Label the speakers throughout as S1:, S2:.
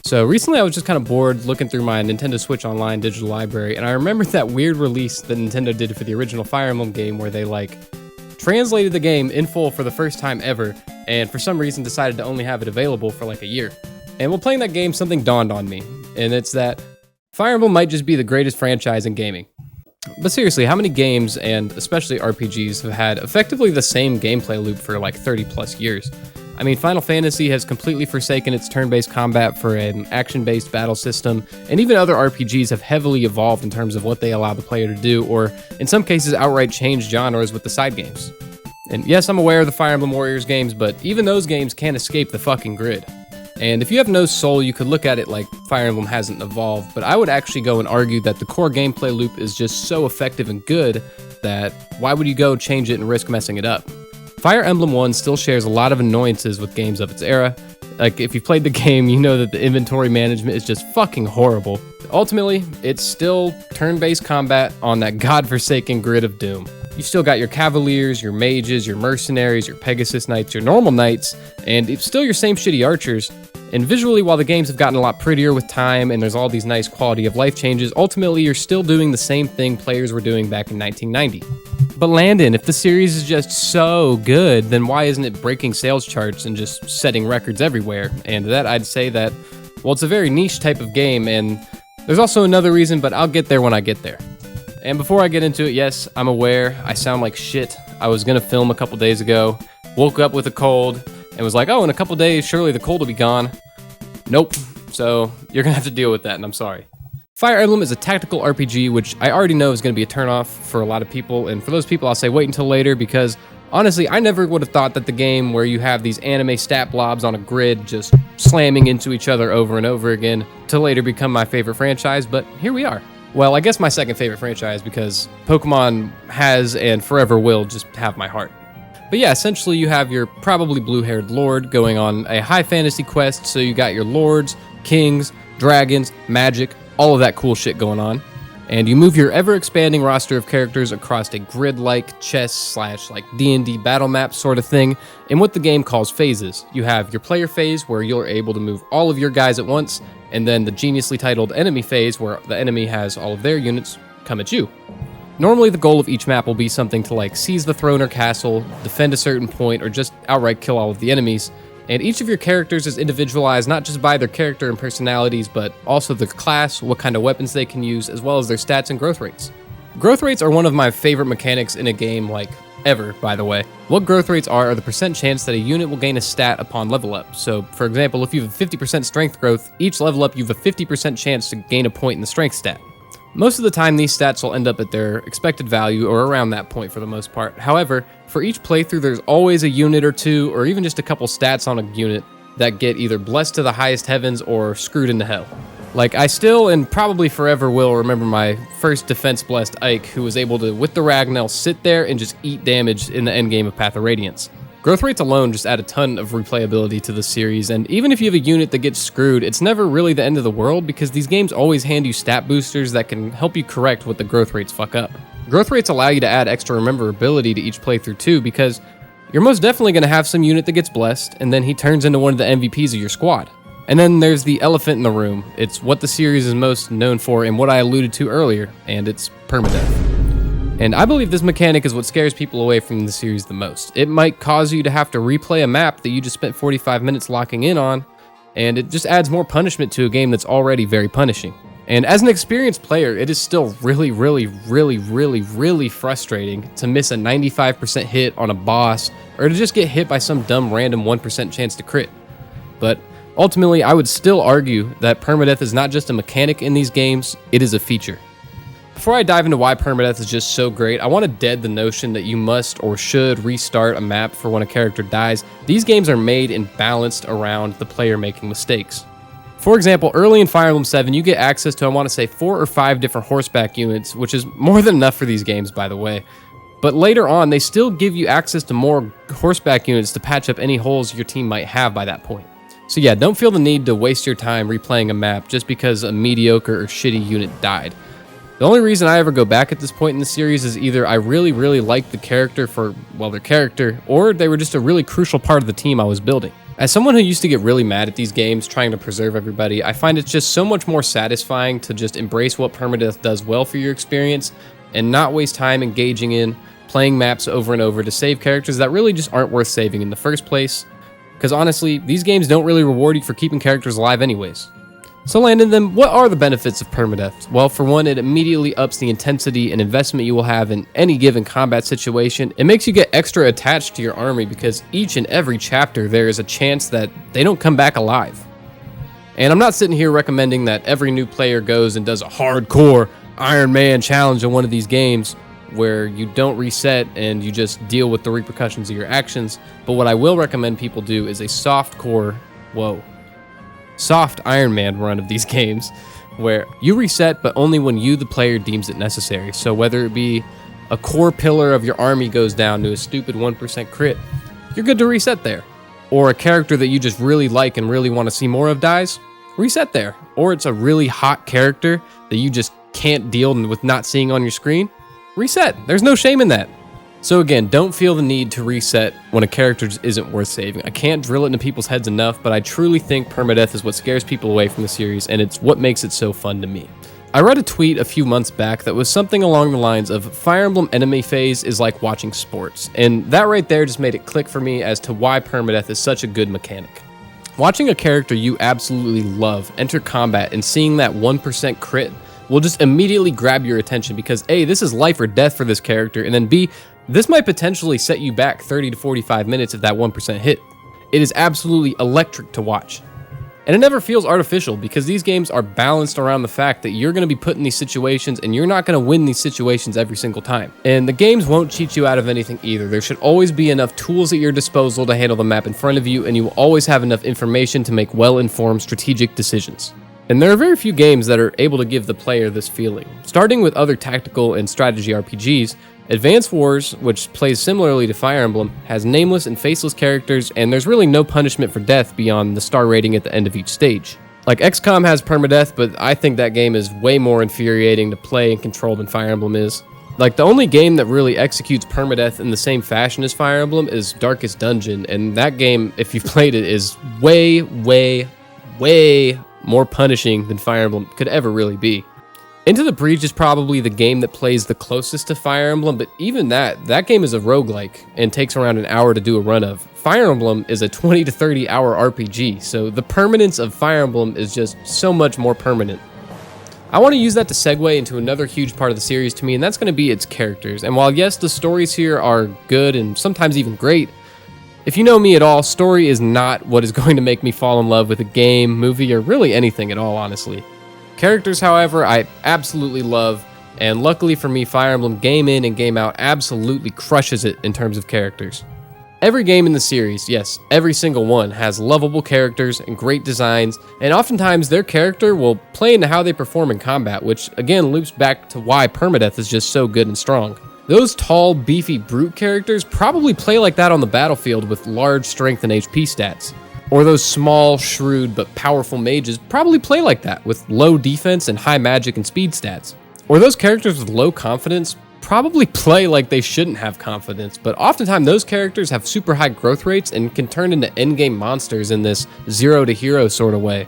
S1: So recently I was just kind of bored looking through my Nintendo Switch Online digital library, and I remembered that weird release that Nintendo did for the original Fire Emblem game where they translated the game in full for the first time ever, and for some reason decided to only have it available for a year. And while playing that game, something dawned on me, and it's that Fire Emblem might just be the greatest franchise in gaming. But seriously, how many games, and especially RPGs, have had effectively the same gameplay loop for 30 plus years? I mean, Final Fantasy has completely forsaken its turn-based combat for an action-based battle system, and even other RPGs have heavily evolved in terms of what they allow the player to do, or in some cases outright change genres with the side games. And yes, I'm aware of the Fire Emblem Warriors games, but even those games can't escape the fucking grid. And if you have no soul, you could look at it like Fire Emblem hasn't evolved, but I would actually go and argue that the core gameplay loop is just so effective and good that why would you go change it and risk messing it up? Fire Emblem 1 still shares a lot of annoyances with games of its era. If you've played the game, you know that the inventory management is just fucking horrible. Ultimately, it's still turn-based combat on that godforsaken grid of doom. You still got your cavaliers, your mages, your mercenaries, your Pegasus knights, your normal knights, and it's still your same shitty archers. And visually, while the games have gotten a lot prettier with time and there's all these nice quality of life changes, ultimately you're still doing the same thing players were doing back in 1990. But Landon, if the series is just so good, then why isn't it breaking sales charts and just setting records everywhere? And to that I'd say that, well, it's a very niche type of game, and there's also another reason, but I'll get there when I get there. And before I get into it, yes, I'm aware I sound like shit. I was gonna film a couple days ago, woke up with a cold, and was like, oh, in a couple days, surely the cold will be gone. Nope. So you're gonna have to deal with that, and I'm sorry. Fire Emblem is a tactical RPG, which I already know is going to be a turnoff for a lot of people, and for those people I'll say wait until later, because honestly, I never would have thought that the game where you have these anime stat blobs on a grid just slamming into each other over and over again to later become my favorite franchise, but here we are. Well, I guess my second favorite franchise, because Pokemon has and forever will just have my heart. But yeah, essentially you have your probably blue-haired lord going on a high fantasy quest, so you got your lords, kings, dragons, magic, all of that cool shit going on. And you move your ever-expanding roster of characters across a grid-like chess/D&D battle map sort of thing in what the game calls phases. You have your player phase, where you're able to move all of your guys at once, and then the geniusly titled enemy phase, where the enemy has all of their units come at you. Normally the goal of each map will be something to seize the throne or castle, defend a certain point, or just outright kill all of the enemies. And each of your characters is individualized not just by their character and personalities, but also their class, what kind of weapons they can use, as well as their stats and growth rates. Growth rates are one of my favorite mechanics in a game, ever, by the way. What growth rates are the percent chance that a unit will gain a stat upon level up. So, for example, if you have a 50% strength growth, each level up you have a 50% chance to gain a point in the strength stat. Most of the time, these stats will end up at their expected value or around that point for the most part. However, for each playthrough, there's always a unit or two, or even just a couple stats on a unit that get either blessed to the highest heavens or screwed into hell. I still, and probably forever will, remember my first defense-blessed Ike, who was able to, with the Ragnell, sit there and just eat damage in the endgame of Path of Radiance. Growth rates alone just add a ton of replayability to the series, and even if you have a unit that gets screwed, it's never really the end of the world, because these games always hand you stat boosters that can help you correct what the growth rates fuck up. Growth rates allow you to add extra rememberability to each playthrough too, because you're most definitely going to have some unit that gets blessed, and then he turns into one of the MVPs of your squad. And then there's the elephant in the room. It's what the series is most known for and what I alluded to earlier, and it's permadeath. And I believe this mechanic is what scares people away from the series the most. It might cause you to have to replay a map that you just spent 45 minutes locking in on, and it just adds more punishment to a game that's already very punishing. And as an experienced player, it is still really frustrating to miss a 95% hit on a boss, or to just get hit by some dumb random 1% chance to crit. But ultimately, I would still argue that permadeath is not just a mechanic in these games, it is a feature. Before I dive into why permadeath is just so great, I want to dead the notion that you must or should restart a map for when a character dies. These games are made and balanced around the player making mistakes. For example, early in Fire Emblem 7, you get access to, I want to say, 4 or 5 different horseback units, which is more than enough for these games, by the way. But later on, they still give you access to more horseback units to patch up any holes your team might have by that point. So yeah, don't feel the need to waste your time replaying a map just because a mediocre or shitty unit died. The only reason I ever go back at this point in the series is either I really like the character for, well, their character, or they were just a really crucial part of the team I was building. As someone who used to get really mad at these games trying to preserve everybody, I find it's just so much more satisfying to just embrace what permadeath does well for your experience and not waste time engaging in playing maps over and over to save characters that really just aren't worth saving in the first place. Because honestly, these games don't really reward you for keeping characters alive anyways. So Landon, then, what are the benefits of permadeath? Well, for one, it immediately ups the intensity and investment you will have in any given combat situation. It makes you get extra attached to your army because each and every chapter there is a chance that they don't come back alive. And I'm not sitting here recommending that every new player goes and does a hardcore Iron Man challenge in one of these games where you don't reset and you just deal with the repercussions of your actions. But what I will recommend people do is a soft Iron Man run of these games where you reset, but only when you, the player, deems it necessary. So whether it be a core pillar of your army goes down to a stupid 1% crit, you're good to reset there. Or a character that you just really like and really want to see more of dies, reset there. Or it's a really hot character that you just can't deal with not seeing on your screen, reset. There's no shame in that. So again, don't feel the need to reset when a character just isn't worth saving. I can't drill it into people's heads enough, but I truly think permadeath is what scares people away from the series, and it's what makes it so fun to me. I read a tweet a few months back that was something along the lines of Fire Emblem enemy phase is like watching sports, and that right there just made it click for me as to why permadeath is such a good mechanic. Watching a character you absolutely love enter combat and seeing that 1% crit will just immediately grab your attention because A, this is life or death for this character, and then B, this might potentially set you back 30 to 45 minutes if that 1% hit. It is absolutely electric to watch. And it never feels artificial because these games are balanced around the fact that you're going to be put in these situations and you're not going to win these situations every single time. And the games won't cheat you out of anything either. There should always be enough tools at your disposal to handle the map in front of you, and you will always have enough information to make well-informed strategic decisions. And there are very few games that are able to give the player this feeling. Starting with other tactical and strategy RPGs, Advance Wars, which plays similarly to Fire Emblem, has nameless and faceless characters, and there's really no punishment for death beyond the star rating at the end of each stage. Like XCOM has permadeath, but I think that game is way more infuriating to play and control than Fire Emblem is. Like, the only game that really executes permadeath in the same fashion as Fire Emblem is Darkest Dungeon, and that game, if you've played it, is way more punishing than Fire Emblem could ever really be. Into the Breach is probably the game that plays the closest to Fire Emblem, but even that game is a roguelike and takes around an hour to do a run of. Fire Emblem is a 20 to 30 hour RPG, so the permanence of Fire Emblem is just so much more permanent. I want to use that to segue into another huge part of the series to me, and that's going to be its characters. And while yes, the stories here are good and sometimes even great, if you know me at all, story is not what is going to make me fall in love with a game, movie, or really anything at all, honestly. Characters, however, I absolutely love, and luckily for me, Fire Emblem game in and game out absolutely crushes it in terms of characters. Every game in the series, yes, every single one, has lovable characters and great designs, and oftentimes their character will play into how they perform in combat, which again loops back to why permadeath is just so good and strong. Those tall, beefy brute characters probably play like that on the battlefield with large strength and HP stats. Or those small, shrewd, but powerful mages probably play like that with low defense and high magic and speed stats. Or those characters with low confidence probably play like they shouldn't have confidence, but oftentimes those characters have super high growth rates and can turn into endgame monsters in this zero to hero sort of way.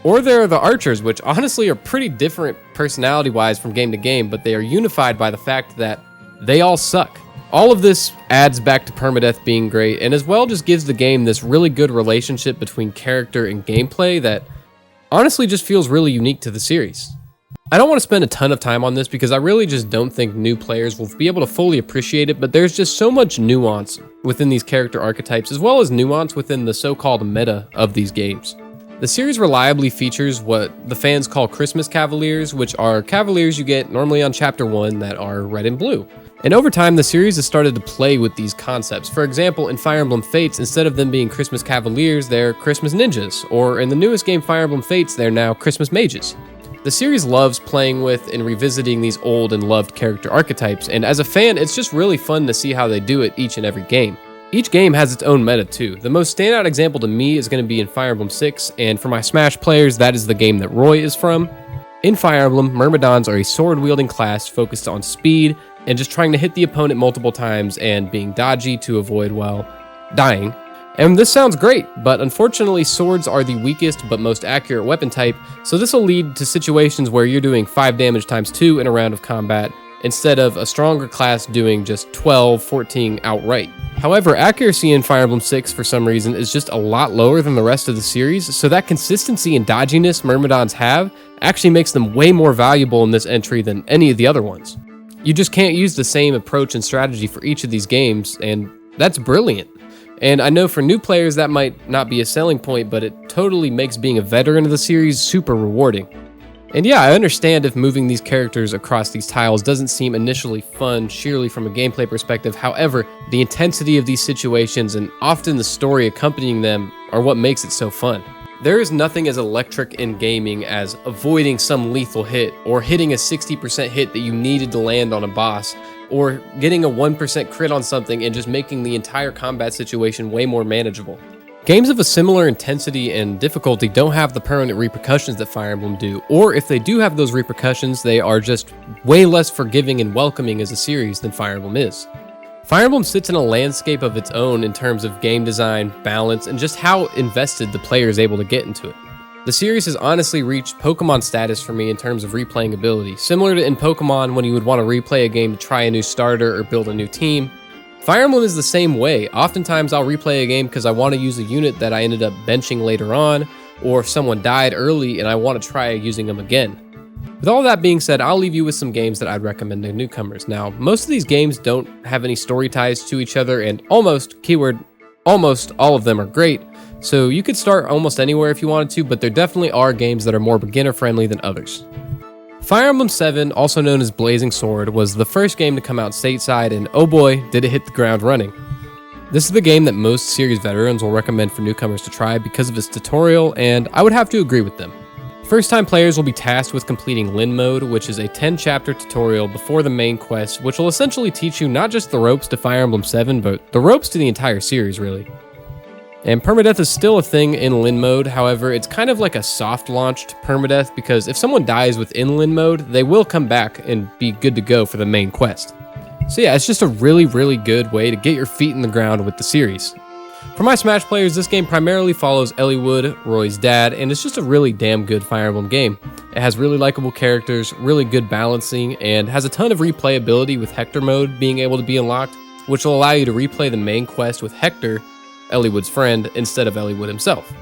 S1: Or there are the archers, which honestly are pretty different personality-wise from game to game, but they are unified by the fact that they all suck. All of this adds back to permadeath being great, and as well just gives the game this really good relationship between character and gameplay that honestly just feels really unique to the series. I don't want to spend a ton of time on this because I really just don't think new players will be able to fully appreciate it, but there's just so much nuance within these character archetypes, as well as nuance within the so-called meta of these games. The series reliably features what the fans call Christmas Cavaliers, which are Cavaliers you get normally on Chapter 1 that are red and blue. And over time, the series has started to play with these concepts. For example, in Fire Emblem Fates, instead of them being Christmas Cavaliers, they're Christmas Ninjas. Or in the newest game, Fire Emblem Fates, they're now Christmas Mages. The series loves playing with and revisiting these old and loved character archetypes, and as a fan, it's just really fun to see how they do it each and every game. Each game has its own meta too. The most standout example to me is going to be in Fire Emblem 6, and for my Smash players, that is the game that Roy is from. In Fire Emblem, Myrmidons are a sword-wielding class focused on speed and just trying to hit the opponent multiple times and being dodgy to avoid, well, dying. And this sounds great, but unfortunately swords are the weakest but most accurate weapon type, so this will lead to situations where you're doing 5 damage times 2 in a round of combat, instead of a stronger class doing just 12, 14 outright. However, accuracy in Fire Emblem 6 for some reason is just a lot lower than the rest of the series, so that consistency and dodginess Myrmidons have actually makes them way more valuable in this entry than any of the other ones. You just can't use the same approach and strategy for each of these games, and that's brilliant. And I know for new players that might not be a selling point, but it totally makes being a veteran of the series super rewarding. And yeah, I understand if moving these characters across these tiles doesn't seem initially fun sheerly from a gameplay perspective. However, the intensity of these situations and often the story accompanying them are what makes it so fun. There is nothing as electric in gaming as avoiding some lethal hit, or hitting a 60% hit that you needed to land on a boss, or getting a 1% crit on something and just making the entire combat situation way more manageable. Games of a similar intensity and difficulty don't have the permanent repercussions that Fire Emblem do, or if they do have those repercussions, they are just way less forgiving and welcoming as a series than Fire Emblem is. Fire Emblem sits in a landscape of its own in terms of game design, balance, and just how invested the player is able to get into it. The series has honestly reached Pokemon status for me in terms of replaying ability, similar to in Pokemon when you would want to replay a game to try a new starter or build a new team. Fire Emblem is the same way. Oftentimes I'll replay a game because I want to use a unit that I ended up benching later on, or if someone died early and I want to try using them again. With all that being said, I'll leave you with some games that I'd recommend to newcomers. Now, most of these games don't have any story ties to each other, and almost all of them are great, so you could start almost anywhere if you wanted to, but there definitely are games that are more beginner friendly than others. Fire Emblem 7, also known as Blazing Sword, was the first game to come out stateside, and oh boy, did it hit the ground running. This is the game that most series veterans will recommend for newcomers to try because of its tutorial, and I would have to agree with them. First-time players will be tasked with completing Lin Mode, which is a 10-chapter tutorial before the main quest, which will essentially teach you not just the ropes to Fire Emblem 7, but the ropes to the entire series, really. And permadeath is still a thing in Lin Mode, however, it's kind of like a soft-launched permadeath, because if someone dies within Lin Mode, they will come back and be good to go for the main quest. So yeah, it's just a really, really good way to get your feet in the ground with the series. For my Smash players, this game primarily follows Eliwood, Roy's dad, and it's just a really damn good Fire Emblem game. It has really likable characters, really good balancing, and has a ton of replayability with Hector mode being able to be unlocked, which will allow you to replay the main quest with Hector, Eliwood's friend, instead of Eliwood himself.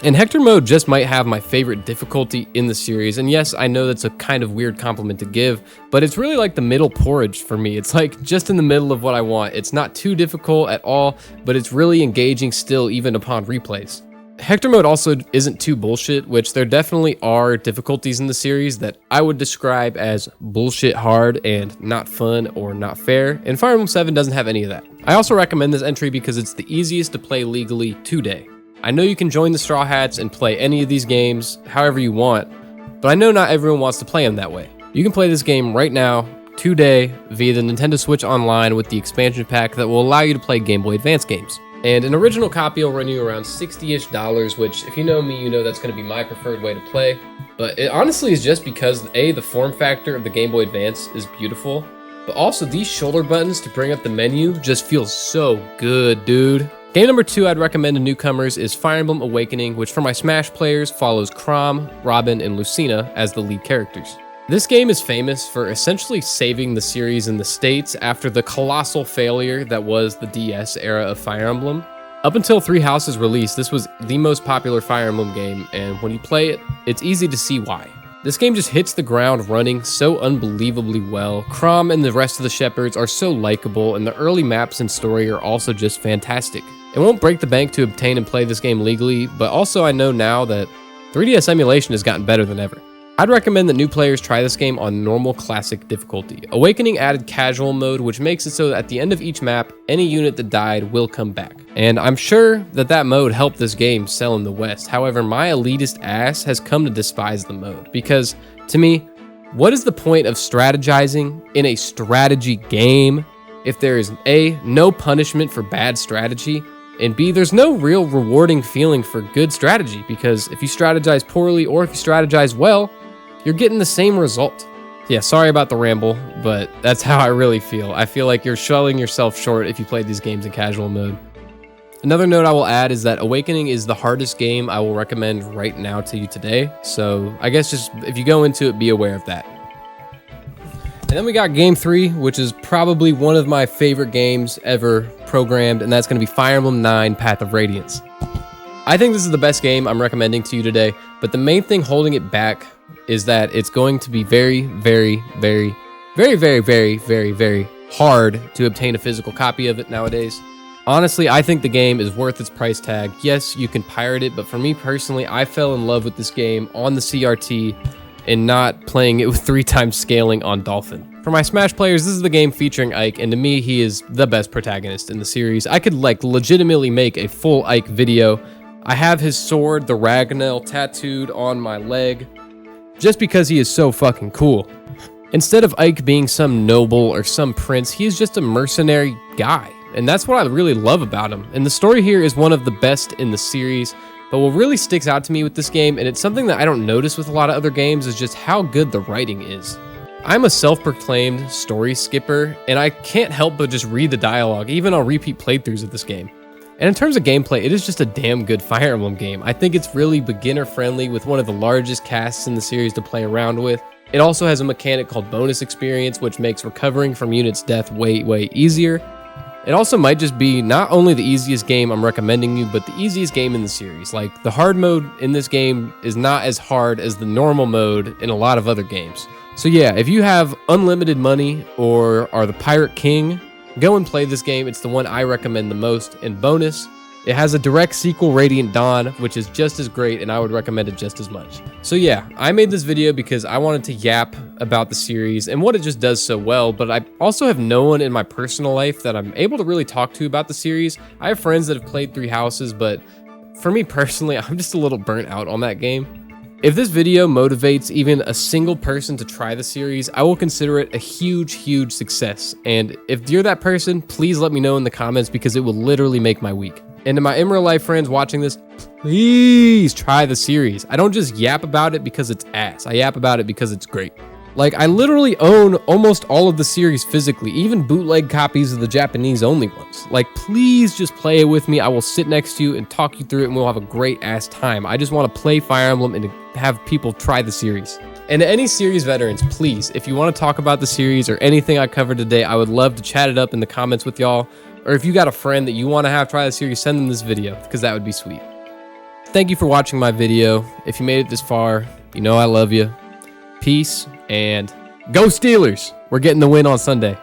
S1: And Hector mode just might have my favorite difficulty in the series, and yes, I know that's a kind of weird compliment to give, but it's really like the middle porridge for me. It's like just in the middle of what I want. It's not too difficult at all, but it's really engaging still even upon replays. Hector mode also isn't too bullshit, which there definitely are difficulties in the series that I would describe as bullshit hard and not fun or not fair, and Fire Emblem 7 doesn't have any of that. I also recommend this entry because it's the easiest to play legally today. I know you can join the Straw Hats and play any of these games however you want, but I know not everyone wants to play them that way. You can play this game right now, today, via the Nintendo Switch Online with the expansion pack that will allow you to play Game Boy Advance games. And an original copy will run you around $60-ish, which if you know me, you know that's going to be my preferred way to play. But it honestly is just because A, the form factor of the Game Boy Advance is beautiful, but also these shoulder buttons to bring up the menu just feels so good, dude. Game number 2 I'd recommend to newcomers is Fire Emblem Awakening, which for my Smash players follows Chrom, Robin, and Lucina as the lead characters. This game is famous for essentially saving the series in the States after the colossal failure that was the DS era of Fire Emblem. Up until Three Houses' release, this was the most popular Fire Emblem game, and when you play it, it's easy to see why. This game just hits the ground running so unbelievably well. Chrom and the rest of the shepherds are so likable, and the early maps and story are also just fantastic. It won't break the bank to obtain and play this game legally, but also I know now that 3DS emulation has gotten better than ever. I'd recommend that new players try this game on normal classic difficulty. Awakening added casual mode, which makes it so that at the end of each map, any unit that died will come back. And I'm sure that mode helped this game sell in the West. However, my elitist ass has come to despise the mode, because to me, what is the point of strategizing in a strategy game if there is A, no punishment for bad strategy, and B, there's no real rewarding feeling for good strategy, because if you strategize poorly or if you strategize well, you're getting the same result. Yeah, sorry about the ramble, but that's how I really feel. I feel like you're selling yourself short if you play these games in casual mode. Another note I will add is that Awakening is the hardest game I will recommend right now to you today. So I guess just if you go into it, be aware of that. And then we got game 3, which is probably one of my favorite games ever programmed, and that's going to be Fire Emblem 9 Path of Radiance. I think this is the best game I'm recommending to you today, but the main thing holding it back is that it's going to be very, very, very, very, very, very, very, very hard to obtain a physical copy of it nowadays. Honestly, I think the game is worth its price tag. Yes, you can pirate it, but for me personally, I fell in love with this game on the CRT and not playing it with 3 times scaling on Dolphin. For my Smash players, this is the game featuring Ike, and to me, he is the best protagonist in the series. I could legitimately make a full Ike video. I have his sword, the Ragnell, tattooed on my leg, just because he is so fucking cool. Instead of Ike being some noble or some prince, he is just a mercenary guy. And that's what I really love about him. And the story here is one of the best in the series, but what really sticks out to me with this game, and it's something that I don't notice with a lot of other games, is just how good the writing is. I'm a self-proclaimed story skipper, and I can't help but just read the dialogue, even on repeat playthroughs of this game. And in terms of gameplay, it is just a damn good Fire Emblem game. I think it's really beginner-friendly with one of the largest casts in the series to play around with. It also has a mechanic called bonus experience, which makes recovering from units' death way, way easier. It also might just be not only the easiest game I'm recommending you, but the easiest game in the series. Like, the hard mode in this game is not as hard as the normal mode in a lot of other games. So yeah, if you have unlimited money or are the Pirate King, go and play this game. It's the one I recommend the most. And bonus, it has a direct sequel, Radiant Dawn, which is just as great, and I would recommend it just as much. So yeah, I made this video because I wanted to yap about the series and what it just does so well, but I also have no one in my personal life that I'm able to really talk to about the series. I have friends that have played Three Houses, but for me personally, I'm just a little burnt out on that game. If this video motivates even a single person to try the series, I will consider it a huge, huge success. And if you're that person, please let me know in the comments because it will literally make my week. And to my in real life friends watching this, please try the series. I don't just yap about it because it's ass. I yap about it because it's great. Like, I literally own almost all of the series physically, even bootleg copies of the Japanese only ones. Like, please just play it with me. I will sit next to you and talk you through it, and we'll have a great ass time. I just want to play Fire Emblem and to have people try the series. And to any series veterans, please, if you want to talk about the series or anything I covered today, I would love to chat it up in the comments with y'all. Or if you got a friend that you want to have try the series, send them this video, because that would be sweet. Thank you for watching my video. If you made it this far, you know I love you. Peace, and go Steelers! We're getting the win on Sunday.